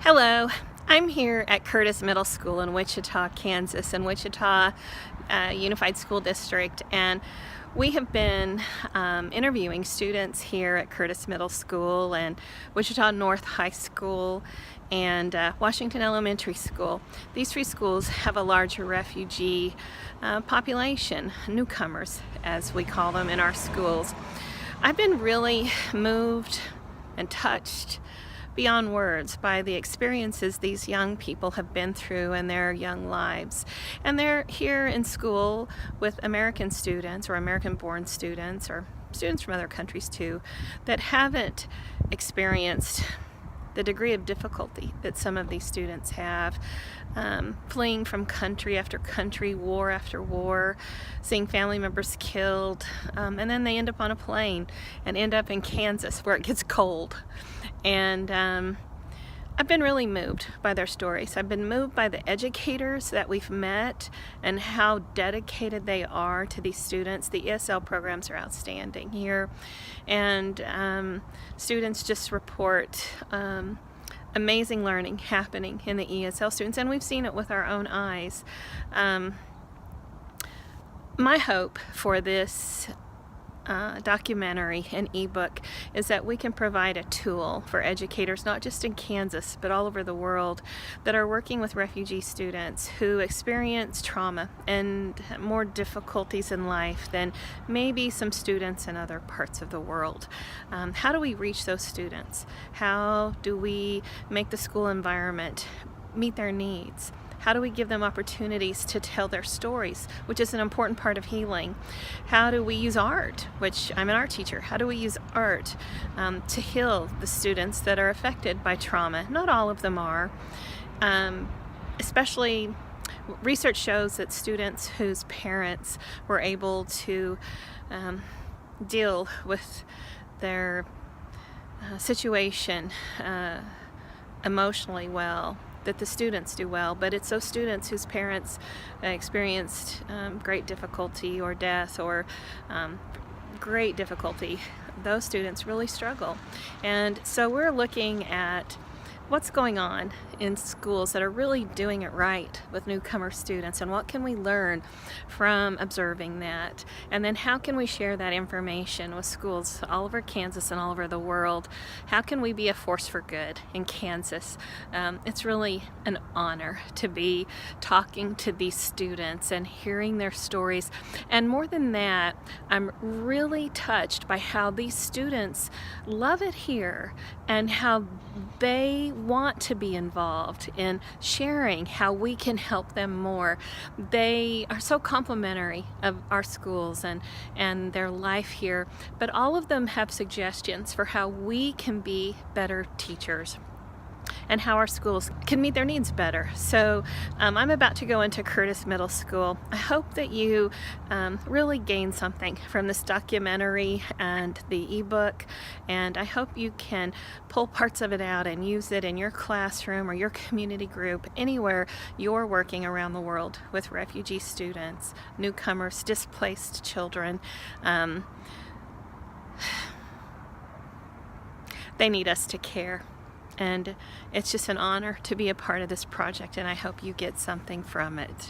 Hello, I'm here at Curtis Middle School in Wichita, Kansas, in Wichita Unified School District, and we have been interviewing students here at Curtis Middle School and Wichita North High School and Washington Elementary School. These three schools have a large refugee population, newcomers as we call them in our schools. I've been really moved and touched beyond words by the experiences these young people have been through in their young lives. And they're here in school with American students or American-born students or students from other countries too that haven't experienced the degree of difficulty that some of these students have, fleeing from country after country, war after war, seeing family members killed, and then they end up on a plane and end up in Kansas where it gets cold. And I've been really moved by their stories. I've been moved by the educators that we've met and how dedicated they are to these students. The ESL programs are outstanding here, and students just report amazing learning happening in the ESL students, and we've seen it with our own eyes. My hope for this documentary and ebook is that we can provide a tool for educators, not just in Kansas but all over the world, that are working with refugee students who experience trauma and more difficulties in life than maybe some students in other parts of the world. How do we reach those students? How do we make the school environment meet their needs? How do we give them opportunities to tell their stories, which is an important part of healing? How do we use art, which I'm an art teacher, how do we use art to heal the students that are affected by trauma? Not all of them are. Especially, research shows that students whose parents were able to deal with their situation emotionally well, that the students do well, but it's those students whose parents experienced great difficulty or death or great difficulty, those students really struggle. And so we're looking at what's going on in schools that are really doing it right with newcomer students, and what can we learn from observing that, and then how can we share that information with schools all over Kansas and all over the world? How can we be a force for good in Kansas? It's really an honor to be talking to these students and hearing their stories, and more than that, I'm really touched by how these students love it here and how they want to be involved in sharing how we can help them more. They are so complimentary of our schools and their life here, but all of them have suggestions for how we can be better teachers and how our schools can meet their needs better. So I'm about to go into Curtis Middle School. I hope that you really gain something from this documentary and the ebook, and I hope you can pull parts of it out and use it in your classroom or your community group, anywhere you're working around the world with refugee students, newcomers, displaced children. They need us to care. And it's just an honor to be a part of this project, and I hope you get something from it.